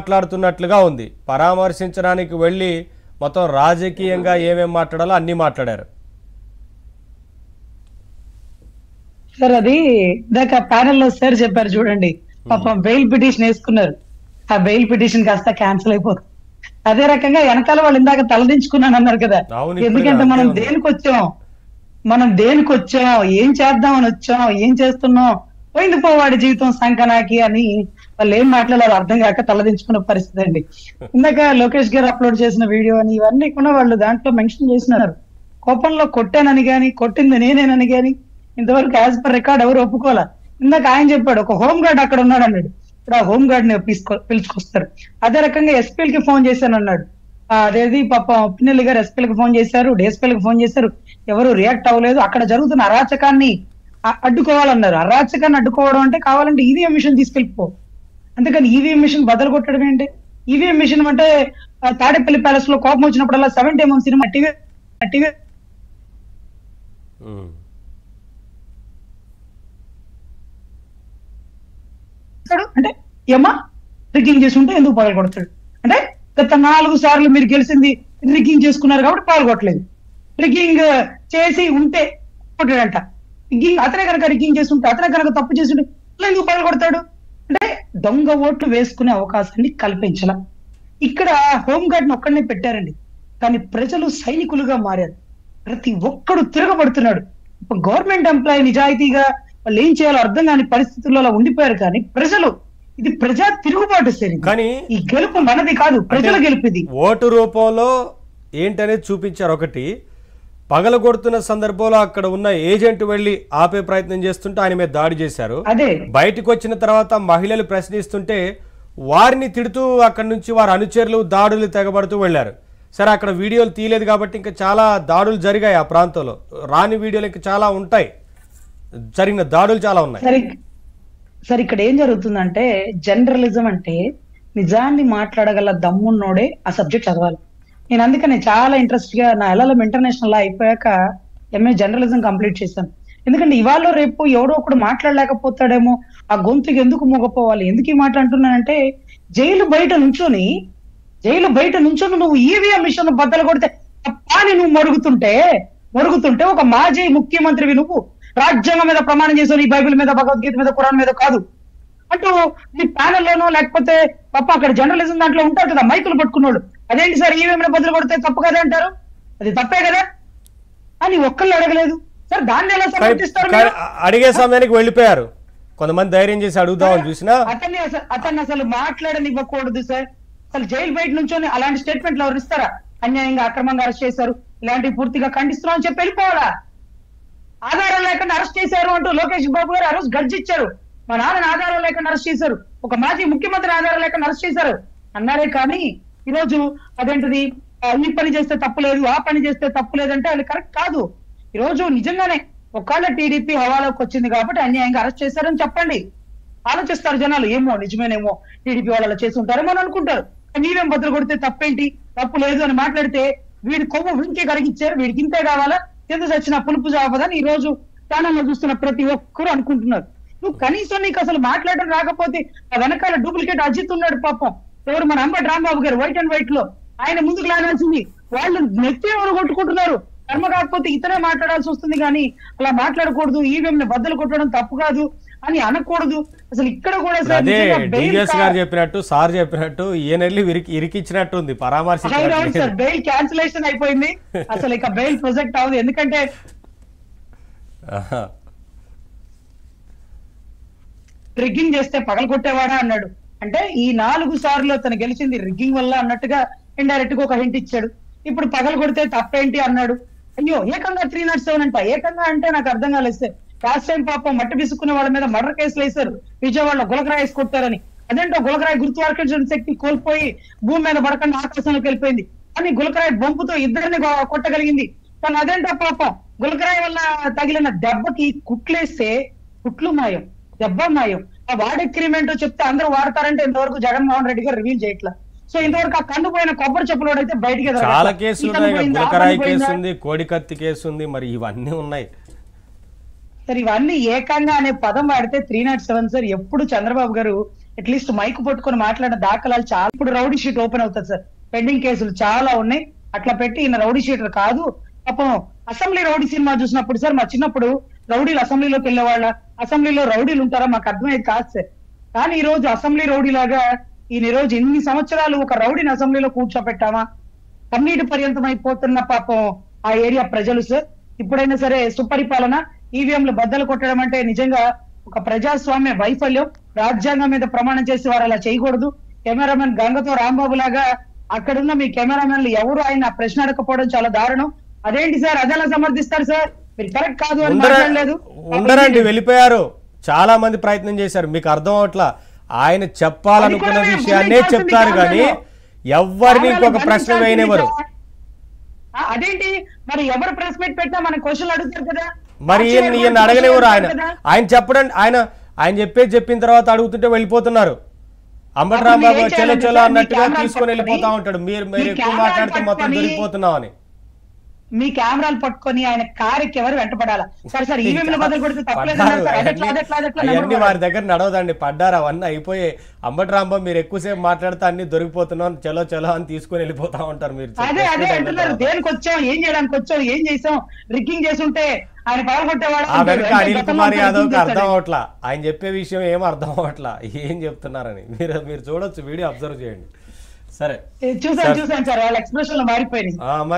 మాట్లాడుతున్నట్లుగా ఉంది. పరామర్శించడానికి వెళ్ళి మొత్తం రాజకీయంగా ఏమేం మాట్లాడాలో అన్నీ మాట్లాడారు. సార్ అది ఇందాక ప్యానెల్ లో సార్ చెప్పారు చూడండి, పాపం బెయిల్ పిటిషన్ వేసుకున్నారు, ఆ బెయిల్ పిటిషన్ కాస్త క్యాన్సిల్ అయిపోతుంది. అదే రకంగా వెనకాల వాళ్ళు ఇందాక తలదించుకున్నాను అన్నారు కదా, అవును, ఇప్పుడు ఎందుకంటే అంతే మనం ఉంది. దేనికి వచ్చాం, ఏం చేద్దామని వచ్చాం, ఏం చేస్తున్నాం, పోయింది పోవాడి జీవితం సంకనాకి అని వాళ్ళు ఏం మాట్లాడారు అర్థం కాక తలదించుకున్న పరిస్థితి అండి. ఇందాక లోకేష్ గారు అప్లోడ్ చేసిన వీడియో అని ఇవన్నీ కూడా వాళ్ళు దాంట్లో మెన్షన్ చేసినారు. కోపంలో కొట్టానని గాని, కొట్టింది నేనేనని గాని ఇంతవరకు యాజ్ పర్ రికార్డ్ ఎవరు ఒప్పుకోలే. ఇందాక ఆయన చెప్పాడు ఒక హోమ్ గార్డ్ అక్కడ ఉన్నాడు అన్నాడు. ఇప్పుడు ఆ హోమ్ గార్డ్ ని పిలుచుకొస్తారు. అదే రకంగా ఎస్పీఎల్కి ఫోన్ చేశాను అన్నాడు. అదేది పాపం పిన్నెల్లి గారు ఎస్పీఎల్కి ఫోన్ చేశారు, డిఎస్పీఎల్కి ఫోన్ చేశారు, ఎవరు రియాక్ట్ అవ్వలేదు. అక్కడ జరుగుతున్న అరాచకాన్ని అడ్డుకోవాలన్నారు. అరాచకాన్ని అడ్డుకోవడం అంటే కావాలంటే ఈవీఎం మిషన్ తీసుకెళ్ళిపో, అందుకని ఈవీఎం మిషన్ బదులు కొట్టడం ఏంటి? ఈవీఎం మిషన్ అంటే తాడేపల్లి ప్యాలెస్ లో కోపం వచ్చినప్పుడల్లా 70mm సినిమా టీవీ అంటే ఏమా రిగ్గింగ్ చేసి ఉంటే ఎందుకు పగలు కొడతాడు అంటే, గత 4 సార్లు మీరు గెలిచింది రిగ్గింగ్ చేసుకున్నారు కాబట్టి పాల్గొట్టలేదు, రిగ్గింగ్ చేసి ఉంటే కొట్టాడంట. రిగ్గింగ్ అతనే కనుక రిగ్గింగ్ చేసి ఉంటే, అతనే కనుక తప్పు చేసి ఉంటే ఎందుకు పగలు కొడతాడు అంటే దొంగ ఓట్లు వేసుకునే అవకాశాన్ని కల్పించాల. ఇక్కడ హోంగార్డ్ ని ఒక్కడనే పెట్టారండి, కానీ ప్రజలు సైనికులుగా మారారు. ప్రతి ఒక్కడు తిరగబడుతున్నాడు. గవర్నమెంట్ ఎంప్లాయీ నిజాయితీగా వాళ్ళు ఏం చేయాలో అర్థం కాని పరిస్థితుల్లో అలా ఉండిపోయారు. కానీ ప్రజలు, ఇది ప్రజా తిరుగుబాటు సరే, కానీ ఈ గెలుపు మనది కాదు, ప్రజల గెలుపు ఇది. ఓటు రూపంలో ఏంటనేది చూపించారు. ఒకటి పగలగొడుతున్న సందర్భంలో అక్కడ ఉన్న ఏజెంట్ వెళ్లి ఆపే ప్రయత్నం చేస్తుంటే ఆయన మీద దాడి చేశారు. అదే బయటకు వచ్చిన తర్వాత మహిళలు ప్రశ్నిస్తుంటే వారిని తిడుతూ అక్కడి నుంచి వారి అనుచరులు దాడులు తెగబడుతూ వెళ్లారు. సరే, అక్కడ వీడియోలు తీయలేదు కాబట్టి ఇంకా చాలా దాడులు జరిగాయి ఆ ప్రాంతంలో. రాని వీడియోలు ఇంకా చాలా ఉంటాయి, జరిగిన దాడులు చాలా ఉన్నాయి. సరే ఇక్కడ ఏం జరుగుతుందంటే, జర్నలిజం అంటే నిజాన్ని మాట్లాడగల దమ్మున్నోడే ఆ సబ్జెక్ట్ చదవాలి. నేను అందుకనే చాలా ఇంట్రెస్ట్ గా నా ఎల్ఎల్ఎం ఇంటర్నేషనల్ లా అయిపోయాక ఎంఏ జర్నలిజం కంప్లీట్ చేశాను. ఎందుకంటే ఇవాళ రేపు ఎవడో ఒకడు మాట్లాడలేకపోతాడేమో, ఆ గొంతుకి ఎందుకు మోగపోవాలి, ఎందుకు ఈ మాట అంటున్నానంటే, జైలు బయట నుంచొని నువ్వు ఈవీఎం మిషన్ బద్దలు కొడితే తప్పాని నువ్వు మరుగుతుంటే ఒక మాజీ ముఖ్యమంత్రివి నువ్వు రాజ్యాంగం మీద ప్రమాణం చేసావు, నీ బైబిల్ మీద, భగవద్గీత మీద, ఖురాన్ మీద కాదు అంటూ నీ ప్యానెల్లోనో లేకపోతే పాప అక్కడ జర్నలిజం దాంట్లో ఉంటారు కదా మైకులు పట్టుకున్నాడు, అదేంటి సార్ ఈవీఎం బదులు కొడితే తప్పు కదా అంటారు, అది తప్పే కదా అని ఒక్కళ్ళు అడగలేదు సార్. దాన్ని ఎలా సమర్థిస్తారు? అడిగే సమయానికి వెళ్ళిపోయారు. కొంతమంది ధైర్యం చేసి అడుగుదామని చూసినా అతన్ని అసలు మాట్లాడనివ్వకూడదు సార్. అసలు జైలు బయట నుంచొని అలాంటి స్టేట్మెంట్లు ఎవరు ఇస్తారా? అన్యాయంగా అక్రమంగా అరెస్ట్ చేశారు, ఇలాంటివి పూర్తిగా ఖండిస్తున్నాం అని చెప్పి వెళ్ళిపోవాలా? ఆధారం లేకుండా అరెస్ట్ చేశారు అంటూ లోకేష్ బాబు గారు ఆ రోజు గర్జించారు. మా నాన్నని ఆధారం లేకుండా అరెస్ట్ చేశారు, ఒక మాజీ ముఖ్యమంత్రి ఆధారం లేకుండా అరెస్ట్ చేశారు అన్నారే. కానీ ఈరోజు అదేంటిది, ఈ పని చేస్తే తప్పు లేదు, ఆ పని చేస్తే తప్పు లేదంటే అది కరెక్ట్ కాదు. ఈరోజు నిజంగానే ఒకవేళ టీడీపీ హవాలోకి వచ్చింది కాబట్టి అన్యాయంగా అరెస్ట్ చేశారని చెప్పండి, ఆలోచిస్తారు జనాలు, ఏమో నిజమేనేమో టీడీపీ వాళ్ళు చేసి ఉంటారేమో అని అనుకుంటారు. నీవేం బదులు కొడితే తప్పేంటి, తప్పు లేదు అని మాట్లాడితే వీడి కొవ్వు వీడికే కరిగిచ్చారు, వీడికి ఇంతే కావాలా, ఎందుకు వచ్చిన పులుపు జావదని ఈ రోజు ఛానల్లో చూస్తున్న ప్రతి ఒక్కరు అనుకుంటున్నారు. నువ్వు కనీసం నీకు అసలు మాట్లాడడం రాకపోతే ఆ వెనకాల డూప్లికేట్ అజిత్ ఉన్నాడు పాపం, ఎవరు మన అంబటి రాంబాబు గారు, వైట్ అండ్ వైట్ లో ఆయన ముందుకు లాగాల్సింది, వాళ్ళు నెత్తి ఎవరు కొట్టుకుంటున్నారు. కర్మ కాకపోతే ఇతనే మాట్లాడాల్సి వస్తుంది, కానీ అలా మాట్లాడకూడదు, ఈవీఎం ని బద్దలు కొట్టడం తప్పు కాదు అని అనకూడదు. అసలు ఇక్కడ కూడా గారు చెప్పినట్టు, సార్ చెప్పినట్టు ఈయన ఇరికిచ్చినట్టు ఉంది. పరామర్శ బెయిల్ క్యాన్సిలేషన్ అయిపోయింది, అసలు ఇక బెయిల్ ప్రొజెక్ట్ అవ్వదు. ఎందుకంటే రిగ్గింగ్ చేస్తే పగలు కొట్టేవాడా అన్నాడు. అంటే ఈ 4 సార్లు తను గెలిచింది రిగ్గింగ్ వల్ల అన్నట్టుగా ఇండైరెక్ట్ గా ఒక హింట్ ఇచ్చాడు. ఇప్పుడు పగలు కొడితే తప్పేంటి అన్నాడు. అయ్యో ఏకంగా 307 అంట, ఏకంగా అంటే నాకు అర్థం కాలేదు. లాస్ట్ టైం పాపం మట్టి బిసుకునే వాళ్ళ మీద మర్డర్ కేసులు వేశారు, విజయవాడలో గులకరాయి వేసి కొట్టారని. అదేంటో గులకరాయి గుర్తువార్కర్షణ శక్తి కోల్పోయి భూమి మీద పడకుండా ఆకాశంలోకి వెళ్ళిపోయింది, కానీ గులకరాయి బొంపుతో ఇద్దరిని కొట్టగలిగింది. కానీ అదేంటో పాపం గులకరాయి వల్ల తగిలిన దెబ్బకి కుట్లేస్తే కుట్లు మాయం, దెబ్బ మాయం. ఆ వాడే క్రీమ్ చెప్తే అందరూ వాడతారంటే ఇంతవరకు జగన్మోహన్ రెడ్డి గారు రివీల్ చేయట్లా. సో ఇంతవరకు ఆ కండుపోయిన కొబ్బరి చెప్పులోడు అయితే బయటికి చాలా కేసులు ఉన్నాయి, గులకరాయి కేసు ఉంది, కోడికత్తి కేసు ఉంది, మరి ఇవన్నీ ఉన్నాయి సార్. ఇవన్నీ ఏకంగా అనే పదం వాడితే 307 సార్. ఎప్పుడు చంద్రబాబు గారు అట్లీస్ట్ మైక్ పట్టుకొని మాట్లాడిన దాఖలాలు చాలా. ఇప్పుడు రౌడీ షీట్ ఓపెన్ అవుతుంది సార్, పెండింగ్ కేసులు చాలా ఉన్నాయి. అట్లా పెట్టి ఈయన రౌడీ షీటర్ కాదు. పాపం అసెంబ్లీ రౌడీ సినిమా చూసినప్పుడు సార్, మా చిన్నప్పుడు రౌడీలు అసెంబ్లీలోకి వెళ్ళేవాళ్ళ, అసెంబ్లీలో రౌడీలు ఉంటారా మాకు అర్థమయ్యేది కాదు సార్. కానీ ఈ రోజు అసెంబ్లీ రౌడీ లాగా ఈయన ఈ రోజు ఎన్ని సంవత్సరాలు ఒక రౌడీని అసెంబ్లీలో కూర్చోపెట్టామా, కన్నీటి పర్యంతం అయిపోతున్న పాపం ఆ ఏరియా ప్రజలు సార్. ఇప్పుడైనా సరే సుపరిపాలన, ఈవీఎంలు బద్దలు కొట్టడం అంటే నిజంగా ఒక ప్రజాస్వామ్య వైఫల్యం. రాజ్యాంగం మీద ప్రమాణం చేసి వారు అలా చేయకూడదు. కెమెరామెన్ గంగతో రాంబాబు లాగా అక్కడున్న మీ కెమెరామెన్లు ఎవరు ఆయన ప్రశ్న అడగకపోవడం చాలా దారుణం. అదేంటి సార్, అదెలా సమర్థిస్తారు సార్? మీరు కరెక్ట్ కాదు అని మాట్లాడలేదు. ఉండరండి, వెళ్ళిపోయారు. చాలా మంది ప్రయత్నం చేశారు, మీకు అర్థం అవట్లా. ఆయన చెప్పాలనుకున్న విషయాన్నే చెప్తారు కానీ ఎవరిని ఇంకొక ప్రశ్న వేయనివ్వరు. అదేంటి మరి, ఎవరు ప్రెస్ మీట్ పెట్టినా మన క్వశ్చన్లు అడుగుతారు కదా. మరి ఈయన అడగనివ్వరు. ఆయన చెప్పడం, ఆయన చెప్పిన తర్వాత అడుగుతుంటే వెళ్ళిపోతున్నారు. అంబటి రాంబాబు చలో చలో అన్నట్టుగా తీసుకొని వెళ్ళిపోతా ఉంటాడు. మీరు ఎక్కువ మాట్లాడితే మొత్తం దొరికిపోతున్నాం అని. మీ కెమెరాలు పట్టుకొని ఆయన కారుకి ఎవరు వెంటపడాలా? సరే సార్, ఈవీఎంలు బదులు కొడితే తప్పలేదు. అవన్నీ వారి దగ్గర నడవదండి, పడ్డారు, అవన్నీ అయిపోయి. అంబటి రాంబాబు మీరు ఎక్కువసేపు మాట్లాడితే అన్ని దొరికిపోతున్నాం, చలో చలో అని తీసుకొని వెళ్ళిపోతా ఉంటారు. మీరు అదే అంటున్నారు, దేనికి వచ్చాం, ఏం చేయడానికి వచ్చాం, ఏం చేసాం, రిగ్గింగ్ చేస్తుంటే ఆయన పాల్గొట్టేవాడు. ఆ వెనక అనిల్ కుమార్ యాదవ్ కి అర్థం అవట్లా, ఆయన చెప్పే విషయం ఏం అర్థం అవట్లా, ఏం చెప్తున్నారని. మీరు చూడొచ్చు, వీడియో అబ్జర్వ్ చేయండి. సరే చూసాను సార్, వాళ్ళ ఎక్స్ప్రెషన్ లో మారిపోయింది. మరి